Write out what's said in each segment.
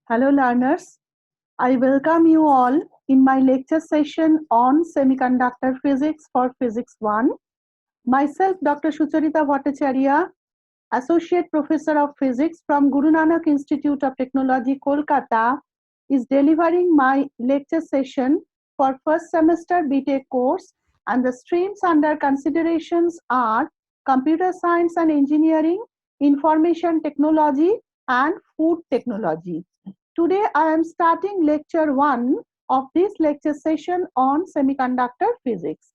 Hello learners, I welcome you all in my lecture session on semiconductor physics for Physics 1. Myself Dr. Sucharita Bhattacharya, Associate Professor of Physics from Guru Nanak Institute of Technology, Kolkata, is delivering my lecture session for first semester BTech course, and the streams under considerations are Computer Science and Engineering, Information Technology and Food Technology. Today I am starting lecture 1 of this lecture session on semiconductor physics.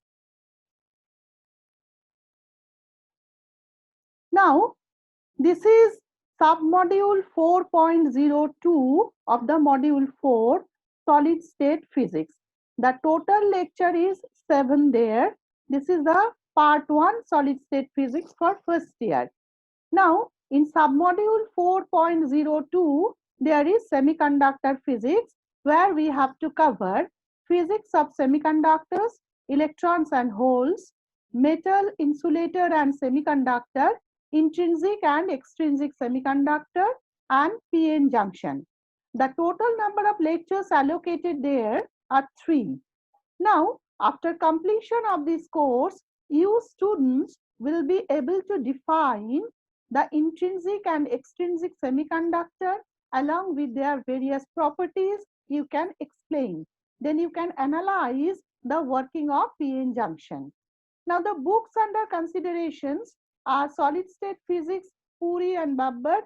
Now, this is submodule 4.02 of the module 4 solid state physics. The total lecture is 7 there. This is the part 1 solid state physics for first year. Now, in submodule 4.02, there is semiconductor physics, where we have to cover physics of semiconductors, electrons and holes, metal, insulator and semiconductor, intrinsic and extrinsic semiconductor, and p-n junction. The total number of lectures allocated there are 3. Now, after completion of this course, you students will be able to define the intrinsic and extrinsic semiconductor along with their various properties. You can explain. Then you can analyze the working of p-n junction. Now, the books under considerations are Solid State Physics, Puri and Babbar,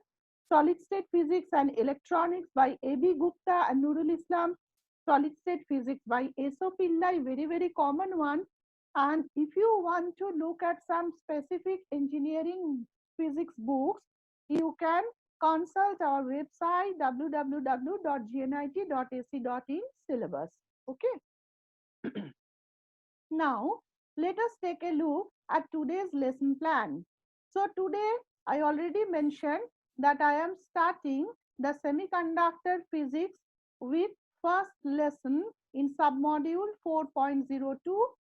Solid State Physics and Electronics by A.B. Gupta and Nurul Islam, Solid State Physics by S.O. Pillai, very common one. And if you want to look at some specific engineering physics books, you can consult our website www.gnit.ac.in syllabus. Okay. Now, let us take a look at today's lesson plan. So today I already mentioned that I am starting the semiconductor physics with first lesson in submodule 4.02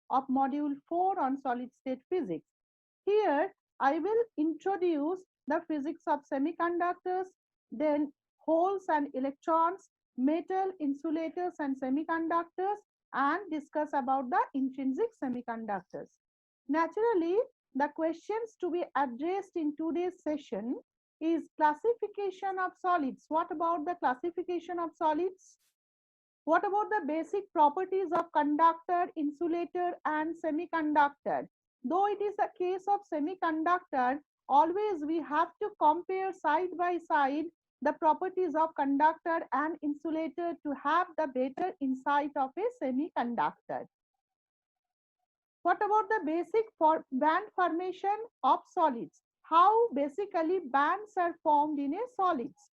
of module 4 on solid state physics. Here I will introduce the physics of semiconductors, then holes and electrons, metal, insulators and semiconductors, and discuss about the intrinsic semiconductors. Naturally, the questions to be addressed in today's session is classification of solids. What about the classification of solids? What about the basic properties of conductor, insulator and semiconductor? Though it is a case of semiconductor, always we have to compare side by side the properties of conductor and insulator to have the better insight of a semiconductor. What about the basic band formation of solids? How basically bands are formed in a solids?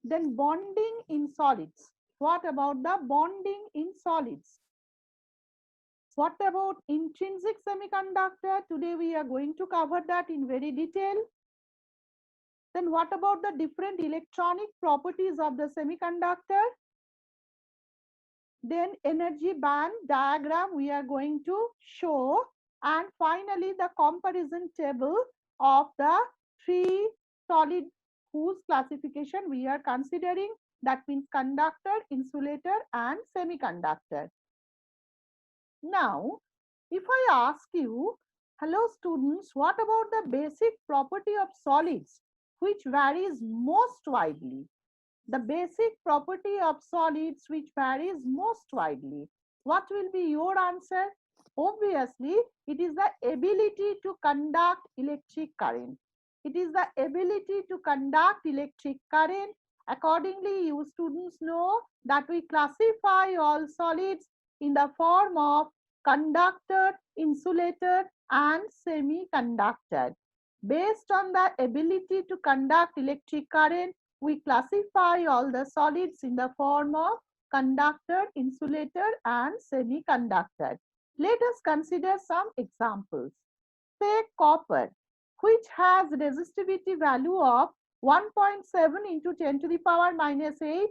Then bonding in solids. What about the bonding in solids? What about intrinsic semiconductor? Today we are going to cover that in very detail. Then what about the different electronic properties of the semiconductor? Then energy band diagram we are going to show, and finally the comparison table of the 3 solid whose classification we are considering, that means conductor, insulator and semiconductor. Now, if I ask you, hello students, what about the basic property of solids which varies most widely? The basic property of solids which varies most widely. What will be your answer? Obviously, it is the ability to conduct electric current. It is the ability to conduct electric current. Accordingly, you students know that we classify all solids in the form of conductor, insulator and semiconductor. Based on the ability to conduct electric current, we classify all the solids in the form of conductor, insulator and semiconductor. Let us consider some examples. Say copper, which has resistivity value of 1.7 into 10 to the power minus 8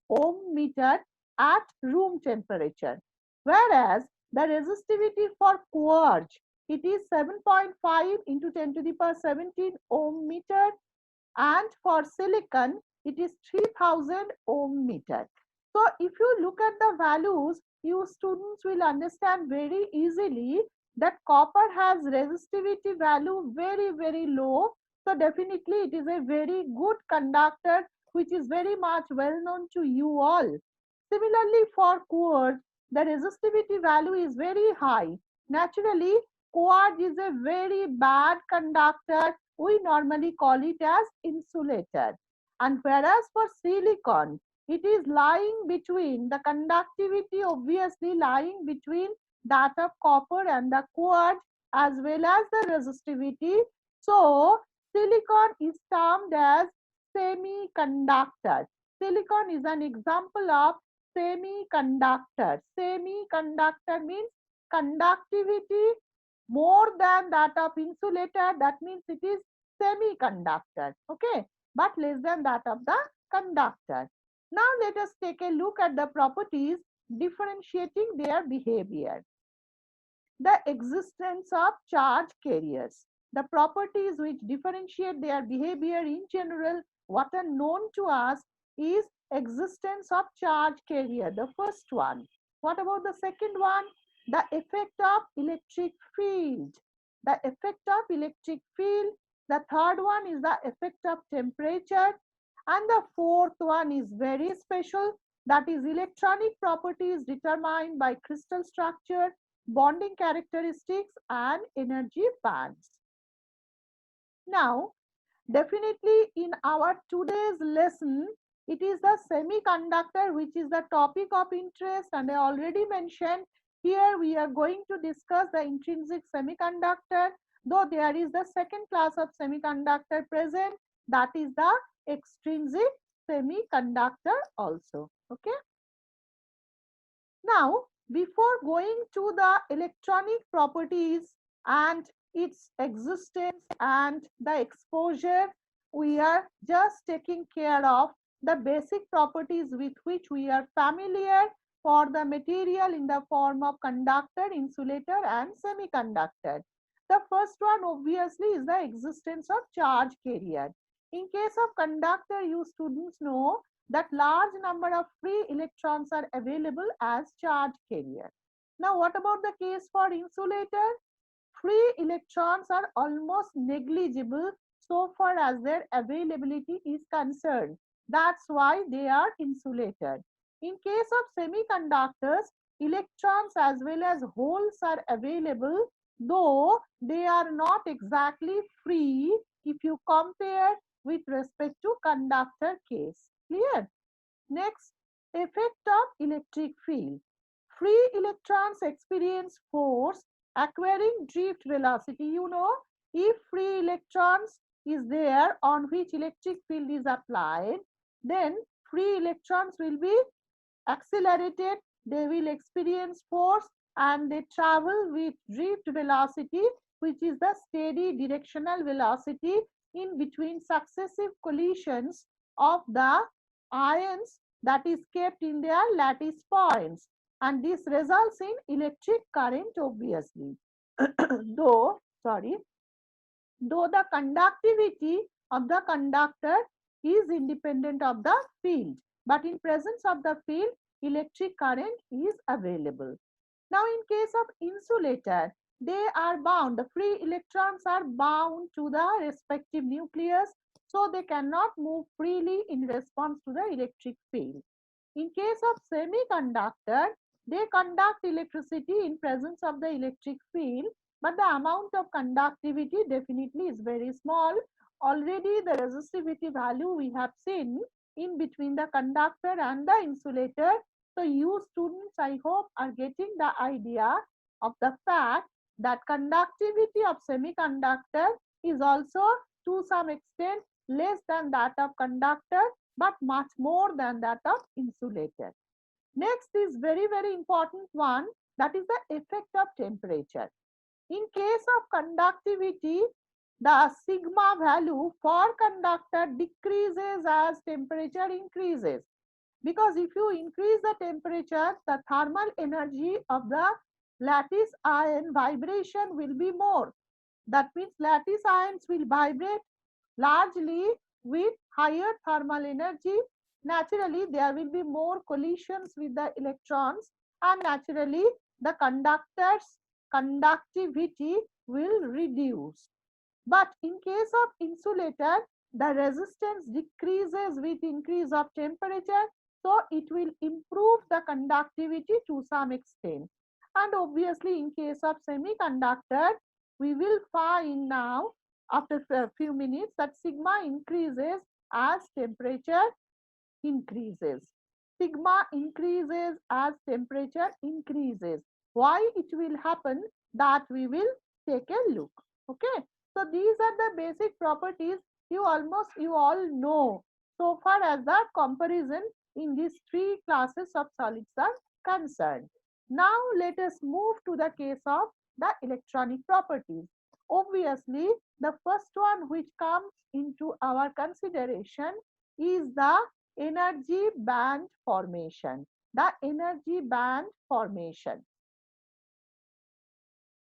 ohm meter at room temperature. Whereas the resistivity for quartz, it is 7.5 into 10 to the power 17 ohm meter, and for silicon it is 3000 ohm meter. So if you look at the values, you students will understand very easily that copper has resistivity value very low. So definitely it is a very good conductor which is very much well known to you all. Similarly for quartz, the resistivity value is very high. Naturally, quartz is a very bad conductor. We normally call it as insulator. And whereas for silicon, it is lying between the conductivity, obviously lying between that of copper and the quartz as well as the resistivity. So silicon is termed as semiconductor. Silicon is an example of semiconductor. Semiconductor means conductivity more than that of insulator. That means it is semiconductor. Okay, but less than that of the conductor. Now let us take a look at the properties differentiating their behavior. The existence of charge carriers. The properties which differentiate their behavior in general, what are known to us is existence of charge carrier, the first one. What about the second one? The effect of electric field. The effect of electric field. The third one is the effect of temperature. And the fourth one is very special, that is electronic properties determined by crystal structure, bonding characteristics and energy bands. Now, definitely in our today's lesson, it is the semiconductor which is the topic of interest, and I already mentioned here we are going to discuss the intrinsic semiconductor, though there is the second class of semiconductor present, that is the extrinsic semiconductor also. Okay. Now, before going to the electronic properties and its existence and the exposure, we are just taking care of the basic properties with which we are familiar for the material in the form of conductor, insulator and semiconductor. The first one obviously is the existence of charge carrier. In case of conductor, you students know that large number of free electrons are available as charge carrier. Now, what about the case for insulator? Free electrons are almost negligible so far as their availability is concerned. That's why they are insulated. In case of semiconductors, electrons as well as holes are available, though they are not exactly free if you compare with respect to conductor case. Clear? Next, effect of electric field. Free electrons experience force acquiring drift velocity. You know, if free electrons is there on which electric field is applied, then free electrons will be accelerated, they will experience force and they travel with drift velocity, which is the steady directional velocity in between successive collisions of the ions that is kept in their lattice points, and this results in electric current obviously. though sorry though the conductivity of the conductor is independent of the field, but in presence of the field electric current is available. Now in case of insulator, they are bound, the free electrons are bound to the respective nucleus, so they cannot move freely in response to the electric field. In case of semiconductor, they conduct electricity in presence of the electric field, but the amount of conductivity definitely is very small. Already the resistivity value we have seen in between the conductor and the insulator. So you students, I hope, are getting the idea of the fact that conductivity of semiconductor is also to some extent less than that of conductor, but much more than that of insulator. Next is very important one, that is the effect of temperature. In case of conductivity, the sigma value for conductor decreases as temperature increases, because if you increase the temperature, the thermal energy of the lattice ion vibration will be more. That means lattice ions will vibrate largely with higher thermal energy, naturally there will be more collisions with the electrons, and naturally the conductor's conductivity will reduce. But in case of insulator, the resistance decreases with increase of temperature, so it will improve the conductivity to some extent. And obviously in case of semiconductor, we will find now after a few minutes that sigma increases as temperature increases. Sigma increases as temperature increases. Why it will happen, that we will take a look. Okay. So these are the basic properties you all know so far as the comparison in these three classes of solids are concerned. Now let us move to the case of the electronic properties. Obviously, the first one which comes into our consideration is the energy band formation. The energy band formation.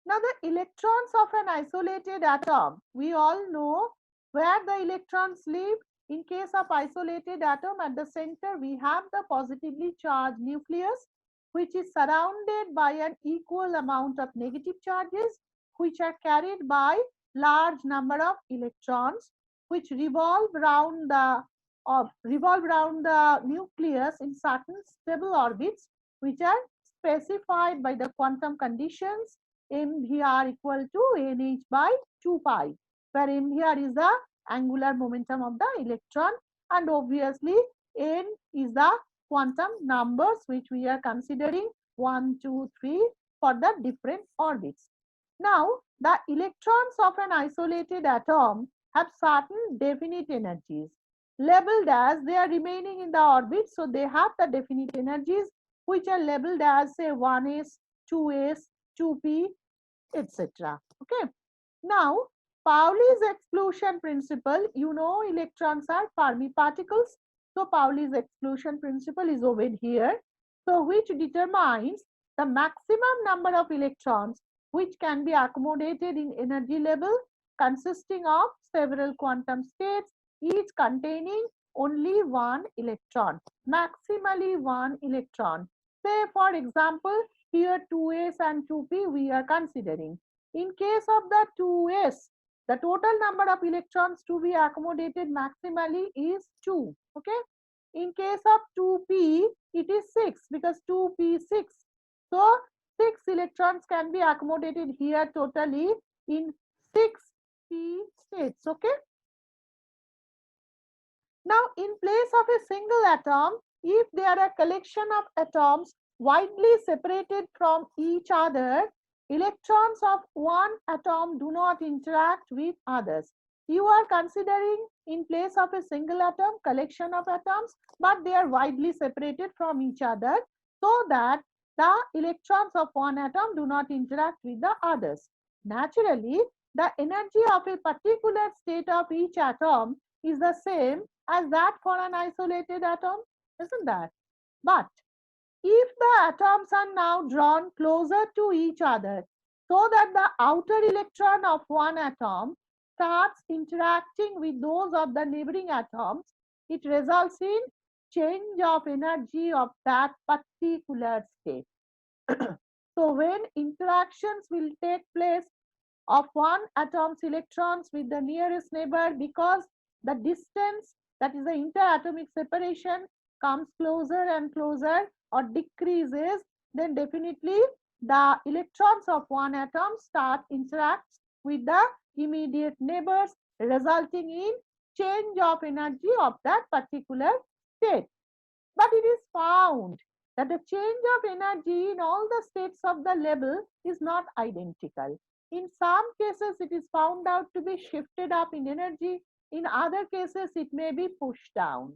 Now, the electrons of an isolated atom, we all know where the electrons live. In case of isolated atom, at the center we have the positively charged nucleus, which is surrounded by an equal amount of negative charges, which are carried by large number of electrons, which revolve around the nucleus in certain stable orbits, which are specified by the quantum conditions mvr equal to nh by 2 pi, where mvr is the angular momentum of the electron, and obviously n is the quantum numbers which we are considering 1, 2, 3 for the different orbits. Now, the electrons of an isolated atom have certain definite energies labeled as they are remaining in the orbit, so they have the definite energies which are labeled as say 1s, 2s, 2p, etc. Okay. Now, Pauli's exclusion principle, you know electrons are Fermi particles. So, Pauli's exclusion principle is over here. So, which determines the maximum number of electrons which can be accommodated in energy level consisting of several quantum states, each containing only one electron, maximally one electron. Say for example, here 2s and 2p we are considering. In case of the 2s, the total number of electrons to be accommodated maximally is 2. Okay. In case of 2p, it is 6 because 2p6. So 6 electrons can be accommodated here totally in 6p states. Okay. Now, in place of a single atom, if there are a collection of atoms widely separated from each other, electrons of one atom do not interact with others. You are considering in place of a single atom, collection of atoms, but they are widely separated from each other so that the electrons of one atom do not interact with the others. Naturally, the energy of a particular state of each atom is the same as that for an isolated atom, isn't that? But if the atoms are now drawn closer to each other so that the outer electron of one atom starts interacting with those of the neighboring atoms, it results in change of energy of that particular state. So when interactions will take place of one atom's electrons with the nearest neighbor, because the distance, that is the interatomic separation, comes closer and closer or decreases, then definitely the electrons of one atom start interacts with the immediate neighbors, resulting in change of energy of that particular state. But it is found that the change of energy in all the states of the level is not identical. In some cases, it is found out to be shifted up in energy. In other cases, it may be pushed down.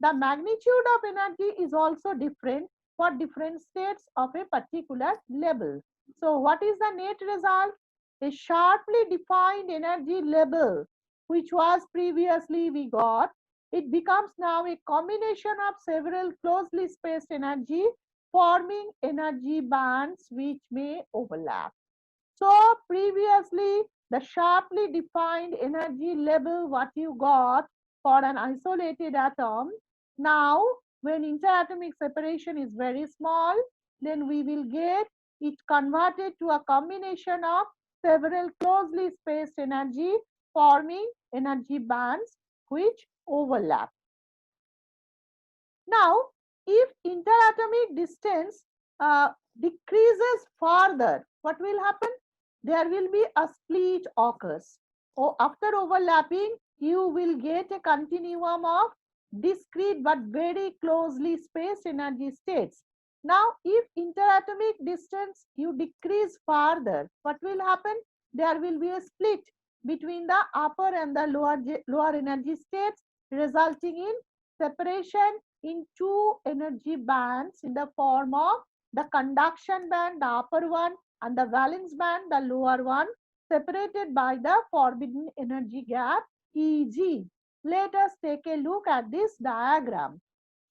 The magnitude of energy is also different for different states of a particular level. So, what is the net result? A sharply defined energy level, which was previously we got, it becomes now a combination of several closely spaced energy, forming energy bands which may overlap. So previously the sharply defined energy level what you got for an isolated atom. Now, when interatomic separation is very small, then we will get it converted to a combination of several closely spaced energy, forming energy bands which overlap. Now, if interatomic distance decreases further, what will happen? There will be a split occurs. Or after overlapping, you will get a continuum of discrete but very closely spaced energy states. Now, if interatomic distance you decrease further, what will happen? There will be a split between the upper and the lower energy states, resulting in separation in two energy bands in the form of the conduction band, the upper one, and the valence band, the lower one, separated by the forbidden energy gap Eg. Let us take a look at this diagram.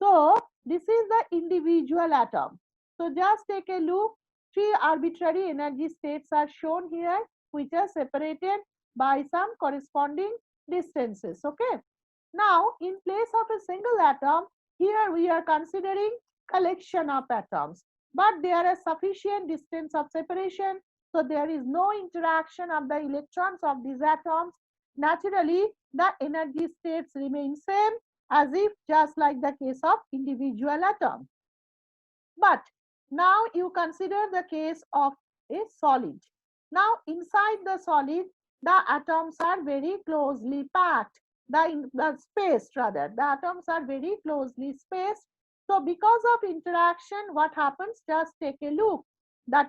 So, this is the individual atom. So, just take a look. Three arbitrary energy states are shown here, which are separated by some corresponding distances. Okay. Now, in place of a single atom, here we are considering collection of atoms, but there is sufficient distance of separation, so there is no interaction of the electrons of these atoms. Naturally, the energy states remain same as if just like the case of individual atom. But now you consider the case of a solid. Now, inside the solid, the atoms are very closely packed. The space rather, the atoms are very closely spaced. So, because of interaction, what happens? Just take a look. The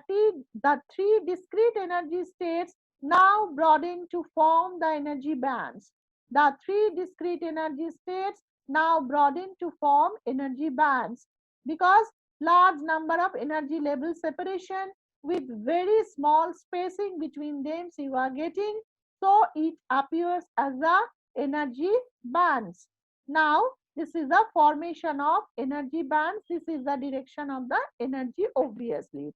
three discrete energy states now broaden to form the energy bands. The three discrete energy states now broaden to form energy bands because large number of energy level separation with very small spacing between them you are getting, so it appears as the energy bands. Now, this is the formation of energy bands. This is the direction of the energy obviously.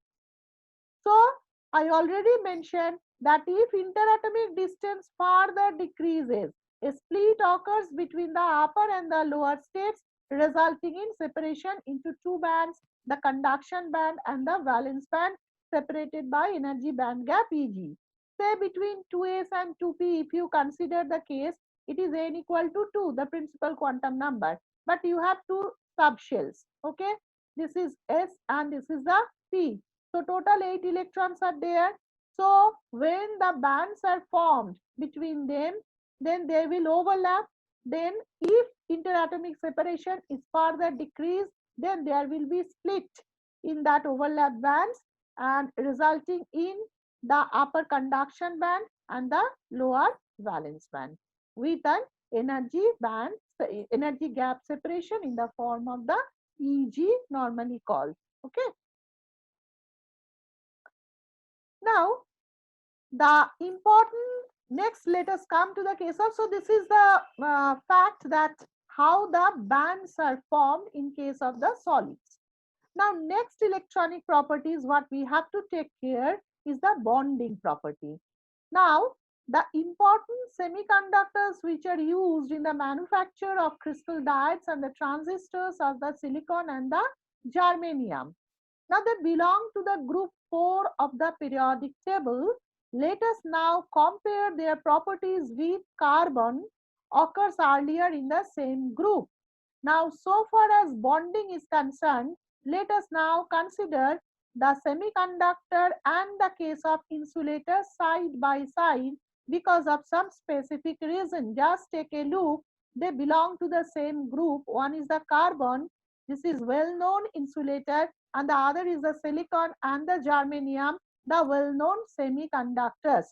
So, I already mentioned that if interatomic distance further decreases, a split occurs between the upper and the lower states, resulting in separation into two bands, the conduction band and the valence band, separated by energy band gap Eg. Say between 2s and 2p, if you consider the case, it is n equal to 2, the principal quantum number, but you have two subshells. Okay, this is s and this is the p. So total 8 electrons are there. So when the bands are formed between them, then they will overlap. Then if interatomic separation is further decreased, then there will be split in that overlap bands and resulting in the upper conduction band and the lower valence band with an energy band, energy gap separation in the form of the Eg normally called. Okay. Now, the important next, let us come to the case of, so this is the fact that how the bands are formed in case of the solids. Now, next electronic properties what we have to take care is the bonding property. Now, the important semiconductors which are used in the manufacture of crystal diodes and the transistors are the silicon and the germanium. Now, they belong to the group 4 of the periodic table. Let us now compare their properties with carbon occurs earlier in the same group. Now, so far as bonding is concerned, let us now consider the semiconductor and the case of insulator side by side because of some specific reason. Just take a look. They belong to the same group. One is the carbon. This is well-known insulator, and the other is the silicon and the germanium, the well-known semiconductors.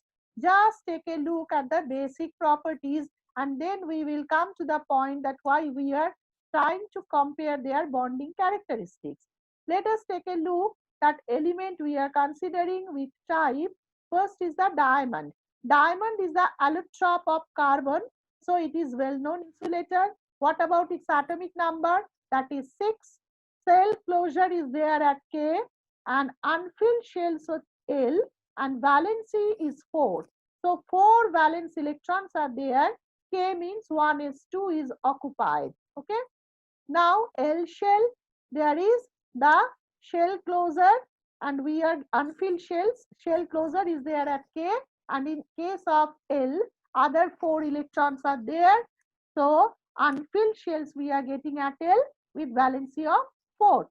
Just take a look at the basic properties and then we will come to the point that why we are trying to compare their bonding characteristics. Let us take a look that element we are considering with type. First is the diamond. Diamond is the allotrope of carbon, so it is well-known insulator. What about its atomic number? That is 6. Cell closure is there at K and unfilled shells at L and valency is 4. So 4 valence electrons are there. K means 1s2 is occupied. Okay. Now L shell, there is the shell closure and we are unfilled shells. Shell closure is there at K, and in case of L, other 4 electrons are there. So unfilled shells we are getting at L with valency of 4.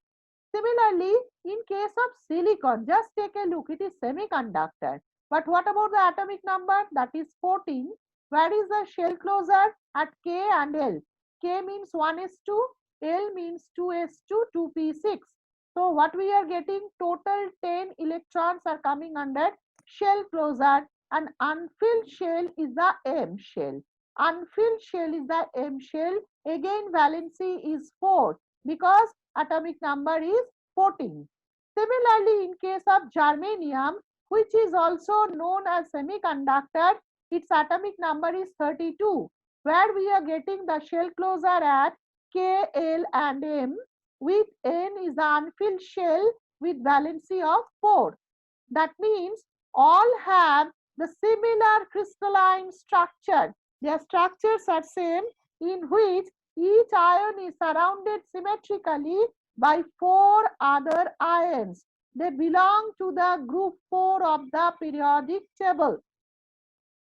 Similarly, in case of silicon, just take a look, it is semiconductor. But what about the atomic number? That is 14. Where is the shell closure? At K and L. K means 1s2, L means 2s2, 2p6. So what we are getting, total 10 electrons are coming under shell closure, and unfilled shell is the M shell. Unfilled shell is the M shell. Again, valency is 4 because atomic number is 14. Similarly, in case of germanium, which is also known as semiconductor, its atomic number is 32, where we are getting the shell closure at K, L and M, with N is the unfilled shell with valency of 4. That means all have the similar crystalline structure. Their structures are same, in which each ion is surrounded symmetrically by 4 other ions. They belong to the group 4 of the periodic table.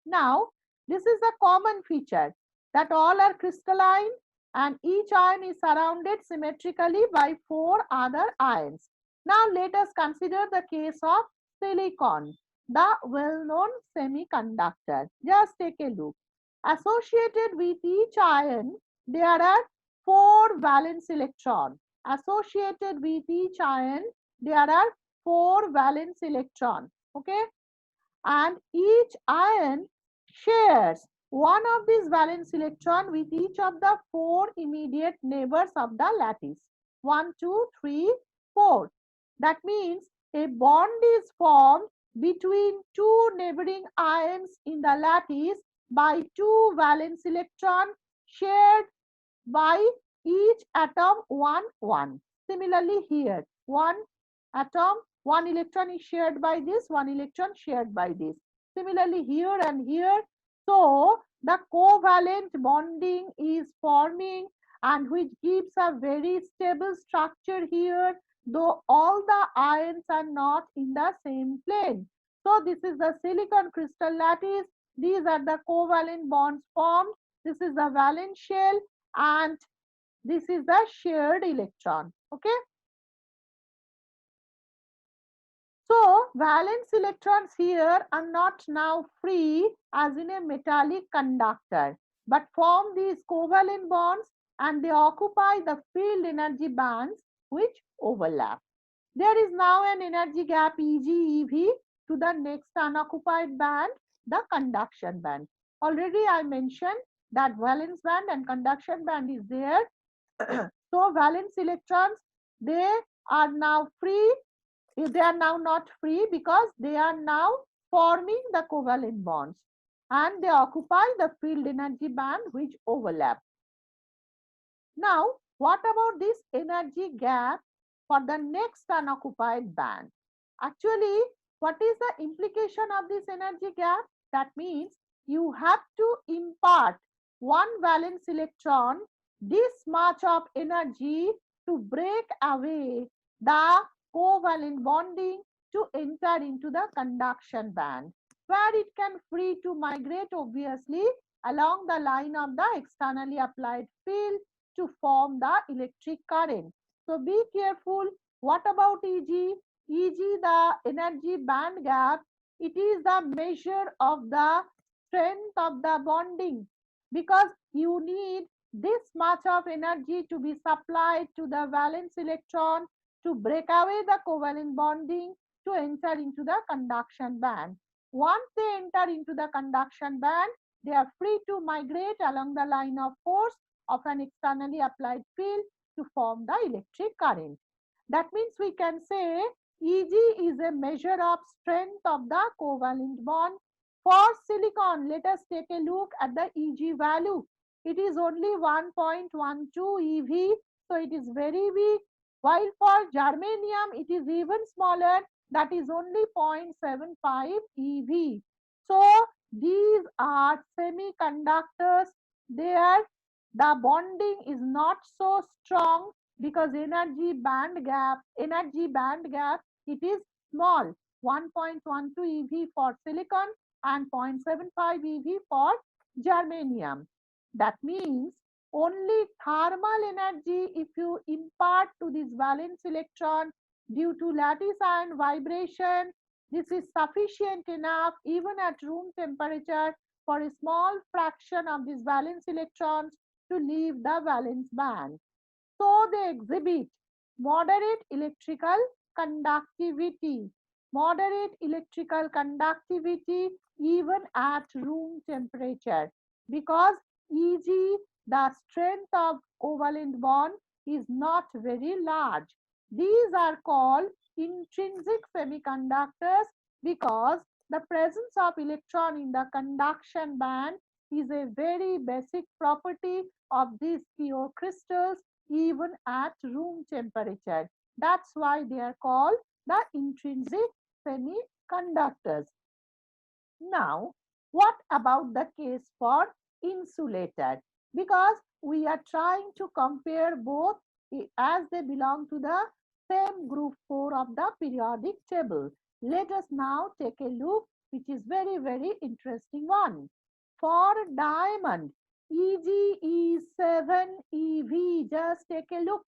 Now, this is a common feature that all are crystalline and each ion is surrounded symmetrically by 4 other ions. Now, let us consider the case of silicon, the well-known semiconductor. Just take a look. Associated with each ion, there are 4 valence electrons. Associated with each ion, there are 4 valence electrons. Okay, and each ion shares one of these valence electron with each of the 4 immediate neighbors of the lattice. 1, 2, 3, 4. That means a bond is formed between 2 neighboring ions in the lattice by 2 valence electron shared by each atom 1, 1. Similarly here, 1 atom, 1 electron is shared by this, 1 electron shared by this. Similarly here and here. So the covalent bonding is forming, and which gives a very stable structure here, though all the ions are not in the same plane. So this is the silicon crystal lattice. These are the covalent bonds formed. This is the valence shell, and this is the shared electron. Okay. So valence electrons here are not now free as in a metallic conductor, but form these covalent bonds and they occupy the field energy bands which overlap. There is now an energy gap Eg, Ev to the next unoccupied band, the conduction band. Already I mentioned that valence band and conduction band is there. So valence electrons, they are now free. They are now not free because they are now forming the covalent bonds and they occupy the field energy band which overlap. Now, what about this energy gap for the next unoccupied band? Actually, what is the implication of this energy gap? That means you have to impart one valence electron this much of energy to break away the covalent bonding to enter into the conduction band, where it can free to migrate obviously along the line of the externally applied field to form the electric current. So be careful. What about Eg? Eg, the energy band gap, it is the measure of the strength of the bonding, because you need this much of energy to be supplied to the valence electron to break away the covalent bonding to enter into the conduction band. Once they enter into the conduction band, they are free to migrate along the line of force of an externally applied field to form the electric current. That means we can say Eg is a measure of strength of the covalent bond. For silicon, let us take a look at the Eg value. It is only 1.12 eV, so it is very weak. While for germanium, it is even smaller, that is only 0.75 eV. So These are semiconductors. There the bonding is not so strong because energy band gap, it is small, 1.12 eV for silicon and 0.75 eV for germanium. That means only thermal energy, if you impart to this valence electron due to lattice ion vibration, this is sufficient enough even at room temperature for a small fraction of these valence electrons to leave the valence band. So they exhibit moderate electrical conductivity, moderate electrical conductivity even at room temperature, because Eg, the strength of covalent bond, is not very large. These are called intrinsic semiconductors because the presence of electron in the conduction band is a very basic property of these pure crystals even at room temperature. That's why they are called the intrinsic semiconductors. Now, what about the case for insulator? Because we are trying to compare both as they belong to the same group 4 of the periodic table. Let us now take a look, which is very interesting one. For diamond, Eg is 7 eV. Just take a look.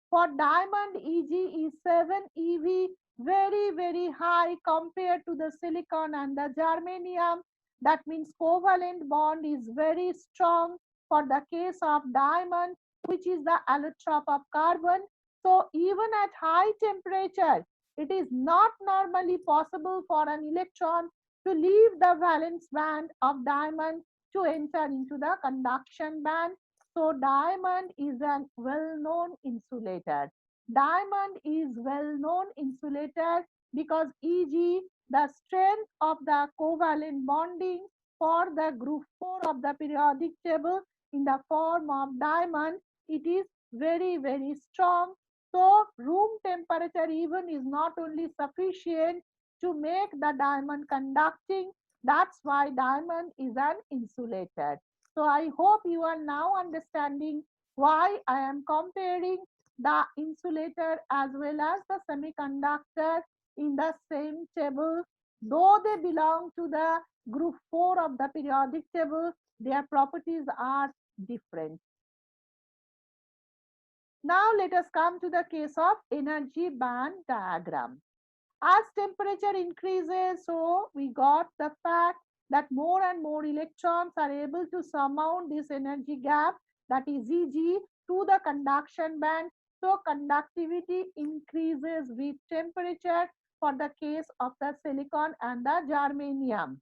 For diamond, Eg is 7 eV, very high compared to the silicon and the germanium. That means covalent bond is very strong for the case of diamond, which is the allotrope of carbon. So even at high temperature, it is not normally possible for an electron to leave the valence band of diamond to enter into the conduction band. So diamond is a well-known insulator. Diamond is well-known insulator because Eg, the strength of the covalent bonding for the group 4 of the periodic table in the form of diamond, it is very strong. So room temperature even is not only sufficient to make the diamond conducting. That's why diamond is an insulator. So I hope you are now understanding why I am comparing the insulator as well as the semiconductor in the same table. Though they belong to the group 4 of the periodic table, their properties are different. Now let us come to the case of energy band diagram. As temperature increases, so we got the fact that more and more electrons are able to surmount this energy gap, that is Eg, to the conduction band. So conductivity increases with temperature for the case of the silicon and the germanium.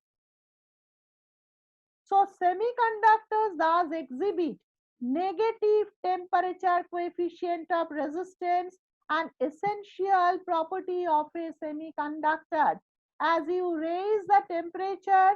So semiconductors thus exhibit negative temperature coefficient of resistance, an essential property of a semiconductor. As you raise the temperature,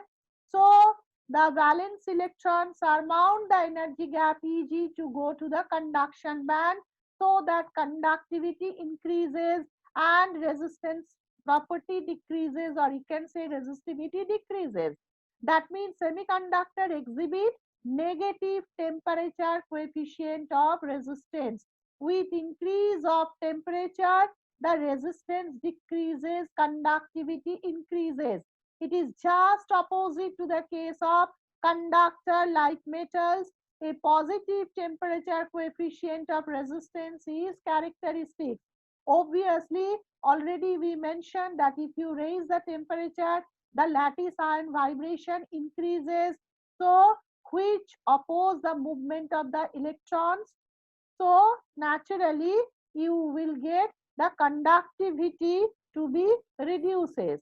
so the valence electrons surmount the energy gap Eg to go to the conduction band, so that conductivity increases and resistance property decreases, or you can say resistivity decreases. That means semiconductor exhibit negative temperature coefficient of resistance. With increase of temperature, the resistance decreases, conductivity increases. It is just opposite to the case of conductor like metals. A positive temperature coefficient of resistance is characteristic. Obviously, already we mentioned that if you raise the temperature, the lattice ion vibration increases, so which oppose the movement of the electrons. So naturally you will get the conductivity to be reduces.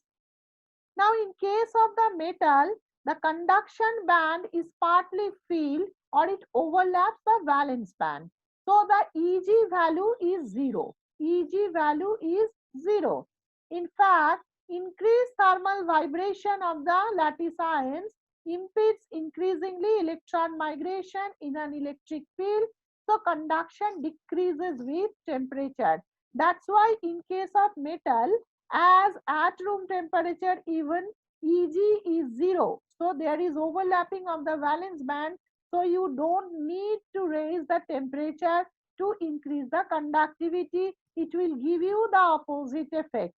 Now in case of the metal, the conduction band is partly filled or it overlaps the valence band. So the Eg value is 0. Eg value is 0. In fact, increased thermal vibration of the lattice ions impedes increasingly electron migration in an electric field. So conduction decreases with temperature. That's why in case of metal, as at room temperature, even Eg is 0. So there is overlapping of the valence band. So you don't need to raise the temperature to increase the conductivity. It will give you the opposite effect.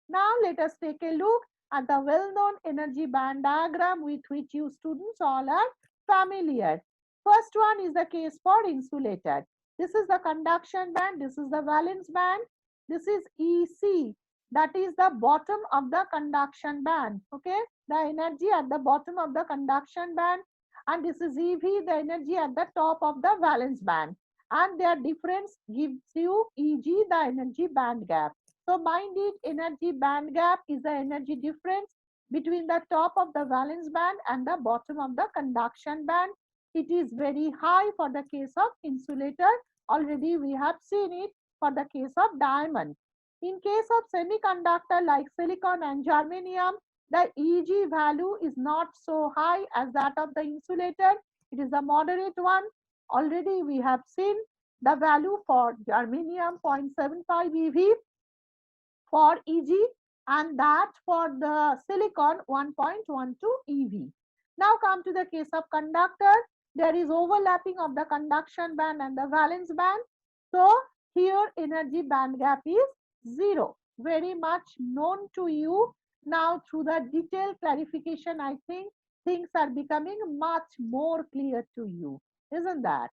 Now let us take a look at the well-known energy band diagram with which you students all are familiar. First one is the case for insulator. This is the conduction band, this is the valence band, this is EC, that is the bottom of the conduction band, okay, the energy at the bottom of the conduction band, and this is EV, the energy at the top of the valence band, and their difference gives you EG, the energy band gap. So mind it, energy band gap is the energy difference between the top of the valence band and the bottom of the conduction band. It is very high for the case of insulator. Already we have seen it for the case of diamond. In case of semiconductor like silicon and germanium, the Eg value is not so high as that of the insulator. It is a moderate one. Already we have seen the value for germanium 0.75 EV, for Eg, and that for the silicon 1.12 EV. Now come to the case of conductor. There is overlapping of the conduction band and the valence band. So here energy band gap is 0. Very much known to you. Now through the detailed clarification, I think things are becoming much more clear to you. Isn't that?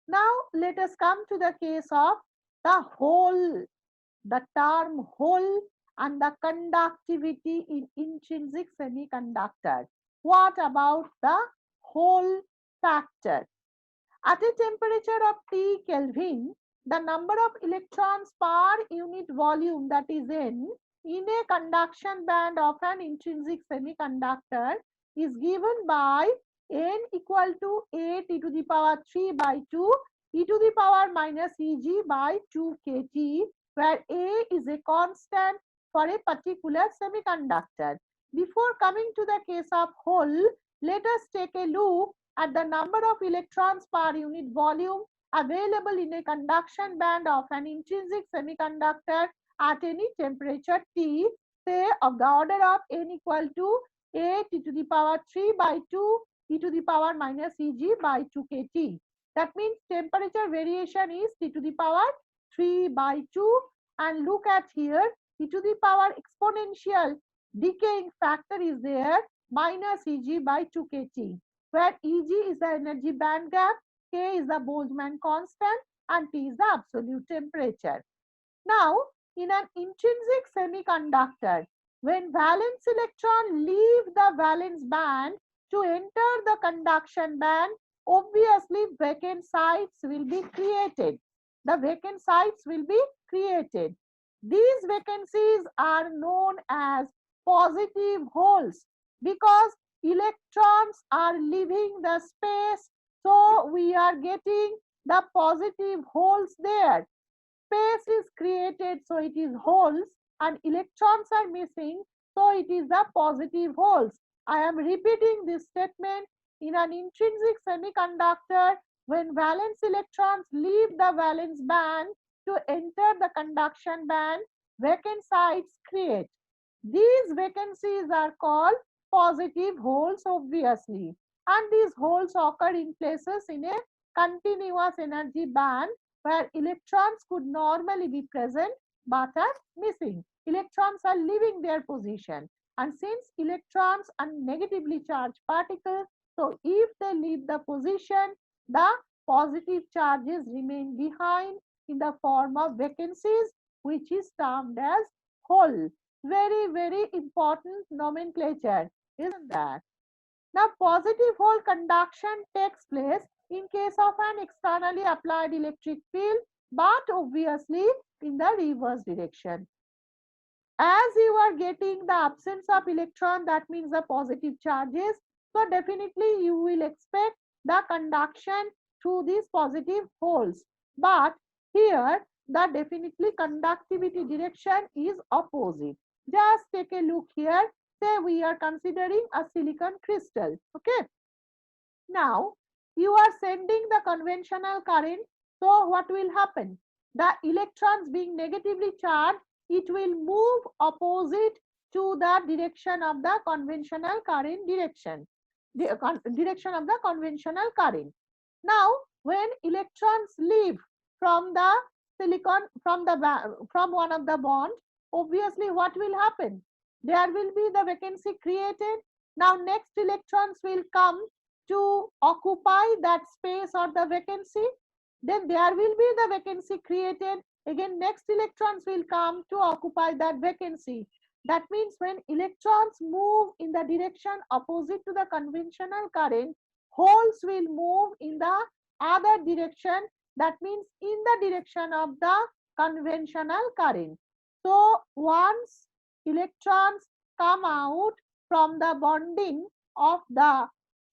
Now let us come to the case of the hole, the term hole and the conductivity in intrinsic semiconductor. What about the hole factor? At a temperature of T Kelvin, the number of electrons per unit volume, that is N, in a conduction band of an intrinsic semiconductor is given by N equal to A T to the power 3 by 2 e to the power minus Eg by 2 kT, where A is a constant for a particular semiconductor. Before coming to the case of hole, let us take a look at the number of electrons per unit volume available in a conduction band of an intrinsic semiconductor at any temperature T, say of the order of N equal to A T to the power 3 by 2 e to the power minus Eg by 2 kT. That means temperature variation is T to the power 3 by 2, and look at here, e to the power exponential decaying factor is there, minus Eg by 2 kT, where Eg is the energy band gap, K is the Boltzmann constant, and T is the absolute temperature. Now, in an intrinsic semiconductor, when valence electron leave the valence band to enter the conduction band, obviously vacant sites will be created. The vacant sites will be created. These vacancies are known as positive holes because electrons are leaving the space. So we are getting the positive holes there. Space is created, so it is holes, and electrons are missing, so it is the positive holes. I am repeating this statement. In an intrinsic semiconductor, when valence electrons leave the valence band to enter the conduction band, vacant sites create. These vacancies are called positive holes, obviously, and these holes occur in places in a continuous energy band where electrons could normally be present but are missing. Electrons are leaving their position, and since electrons are negatively charged particles, so if they leave the position, the positive charges remain behind in the form of vacancies, which is termed as hole. Very, very important nomenclature, isn't that? Now, positive hole conduction takes place in case of an externally applied electric field, but obviously in the reverse direction. As you are getting the absence of electron, that means the positive charges. So definitely you will expect the conduction through these positive holes. But here the definitely conductivity direction is opposite. Just take a look here. Say we are considering a silicon crystal. Okay. Now you are sending the conventional current. So what will happen? The electrons being negatively charged it will move opposite to the direction of the conventional current direction, the direction of the conventional current. Now, when electrons leave from the silicon, from one of the bond, obviously what will happen? There will be the vacancy created. Now, next electrons will come to occupy that space or the vacancy. Then there will be the vacancy created. Again, next electrons will come to occupy that vacancy. That means when electrons move in the direction opposite to the conventional current, holes will move in the other direction. That means in the direction of the conventional current. So once electrons come out from the bonding of the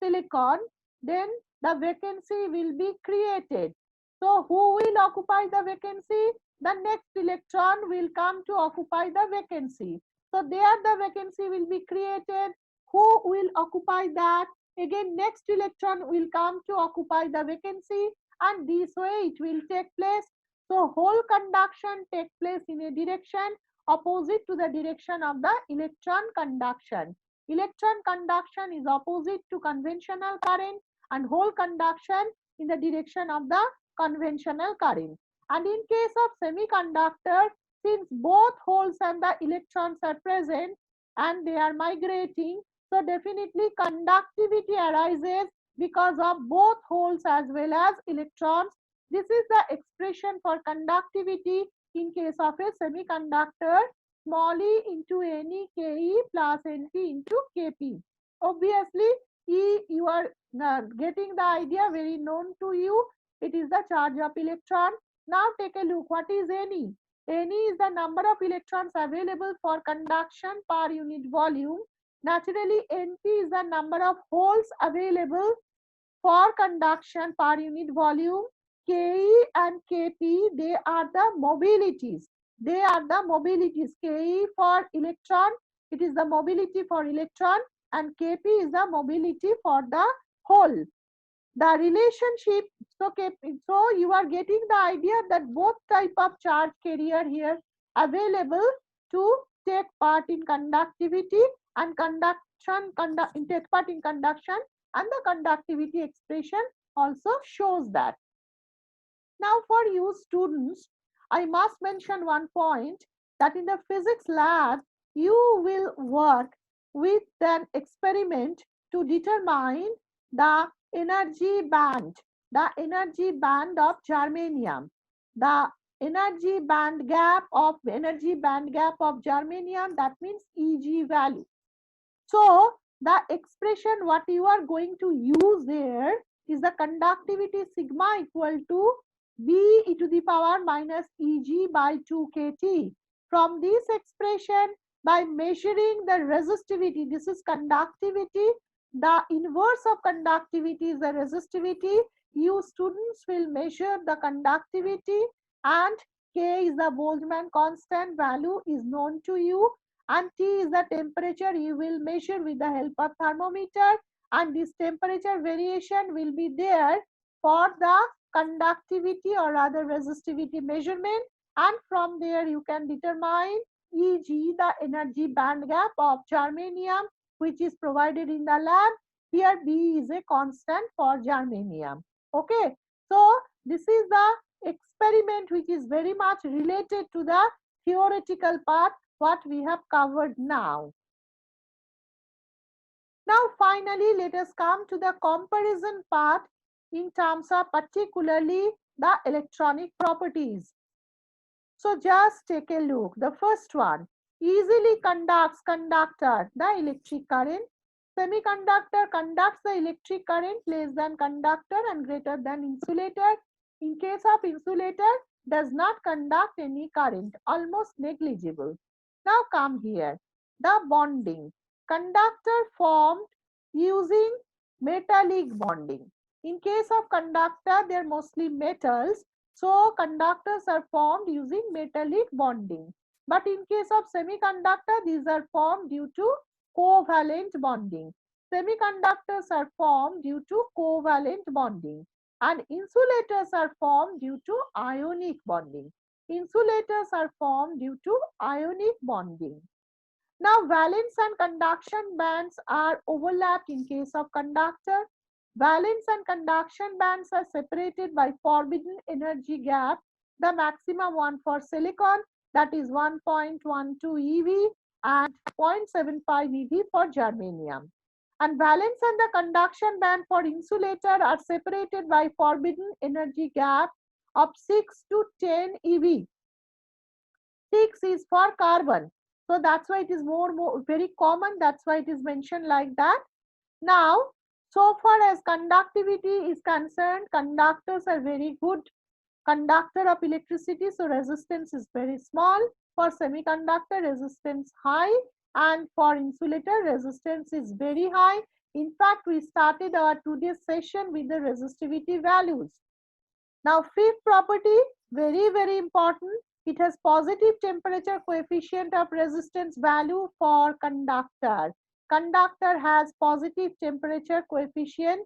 silicon, then the vacancy will be created. So who will occupy the vacancy? The next electron will come to occupy the vacancy. So there the vacancy will be created. Who will occupy that? Again, next electron will come to occupy the vacancy, and this way it will take place. So whole conduction takes place in a direction opposite to the direction of the electron conduction. Electron conduction is opposite to conventional current, and whole conduction in the direction of the conventional current. And in case of semiconductor, since both holes and the electrons are present and they are migrating, so definitely conductivity arises because of both holes as well as electrons. This is the expression for conductivity in case of a semiconductor: small e into Ne Ke plus Nt into Kp. Obviously, E, you are getting the idea, very known to you. It is the charge of electron. Now take a look, what is Ne? Ne is the number of electrons available for conduction per unit volume. Naturally, Np is the number of holes available for conduction per unit volume. Ke and Kp, they are the mobilities. They are the mobilities. Ke for electron, it is the mobility for electron, and Kp is the mobility for the hole. The relationship, so you are getting the idea that both type of charge carrier here available to take part in conductivity and take part in conduction, and the conductivity expression also shows that. Now for you students, I must mention one point, that in the physics lab you will work with an experiment to determine the energy band, of germanium, the energy band gap of germanium, that means Eg value. So the expression what you are going to use there is the conductivity sigma equal to B e to the power minus Eg by 2 kT. From this expression, by measuring the resistivity, this is conductivity, the inverse of conductivity is the resistivity. You students will measure the conductivity, and K is the Boltzmann constant, value is known to you, and T is the temperature you will measure with the help of thermometer, and this temperature variation will be there for the conductivity or rather resistivity measurement, and from there you can determine Eg, the energy band gap of germanium, which is provided in the lab. Here B is a constant for germanium. Okay, so this is the experiment which is very much related to the theoretical part what we have covered now. Now finally let us come to the comparison part in terms of particularly the electronic properties. So just take a look. The first one, easily conducts conductor the electric current. Semiconductor conducts the electric current less than conductor and greater than insulator. In case of insulator, does not conduct any current, almost negligible. Now come here, the bonding. Conductor formed using metallic bonding. In case of conductor, they are mostly metals, so conductors are formed using metallic bonding. But in case of semiconductor, these are formed due to covalent bonding. Semiconductors are formed due to covalent bonding, and insulators are formed due to ionic bonding. Insulators are formed due to ionic bonding. Now, valence and conduction bands are overlapped in case of conductor. Valence and conduction bands are separated by forbidden energy gap. The maximum one for silicon, that is 1.12 eV, and 0.75 eV for germanium. And valence and the conduction band for insulator are separated by forbidden energy gap of 6 to 10 eV. 6 is for carbon. So that's why it is more very common. That's why it is mentioned like that. Now, so far as conductivity is concerned, conductors are very good conductor of electricity. So resistance is very small. For semiconductor, resistance high, and for insulator, resistance is very high. In fact, we started our today's session with the resistivity values. Now, fifth property, very important. It has positive temperature coefficient of resistance value for conductor. Conductor has positive temperature coefficient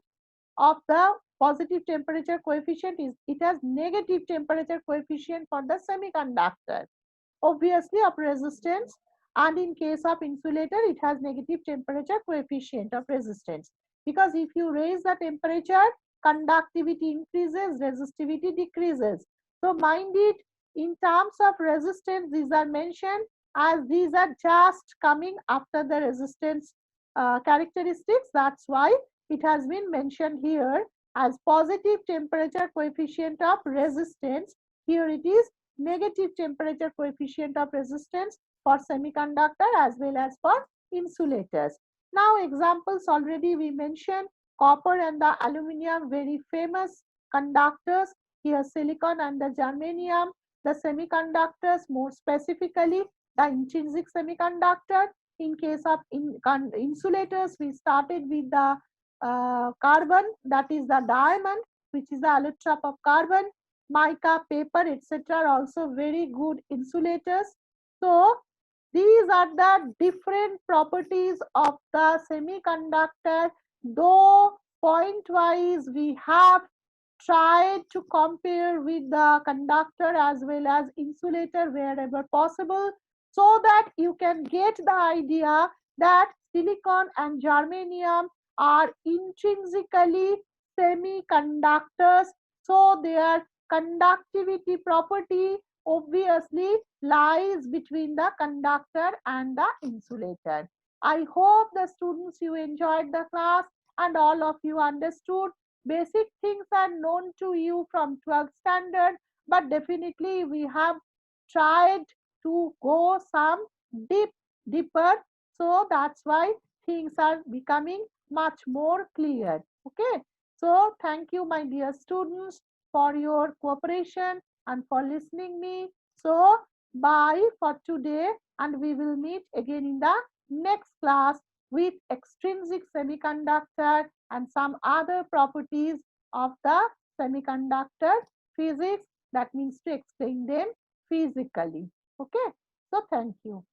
of the positive temperature coefficient is it has negative temperature coefficient for the semiconductor, obviously of resistance, and in case of insulator it has negative temperature coefficient of resistance, because if you raise the temperature, conductivity increases, resistivity decreases. So mind it, in terms of resistance these are mentioned, as these are just coming after the resistance characteristics. That's why it has been mentioned here as positive temperature coefficient of resistance. Here it is negative temperature coefficient of resistance for semiconductor as well as for insulators. Now examples already we mentioned, copper and the aluminum, very famous conductors. Here silicon and the germanium, the semiconductors, more specifically the intrinsic semiconductor. In case of insulators, we started with the carbon, that is the diamond, which is the allotrope of carbon. Mica, paper, etc. are also very good insulators. So these are the different properties of the semiconductor. Though point wise we have tried to compare with the conductor as well as insulator wherever possible, so that you can get the idea that silicon and germanium are intrinsically semiconductors, so their conductivity property obviously lies between the conductor and the insulator. I hope the students you enjoyed the class and all of you understood. Basic things are known to you from 12th standard, but definitely we have tried to go some deeper. So that's why things are becoming much more clear. Okay. So thank you, my dear students, for your cooperation and for listening me. So bye for today, and we will meet again in the next class with extrinsic semiconductor and some other properties of the semiconductor physics, that means to explain them physically. Okay. So thank you.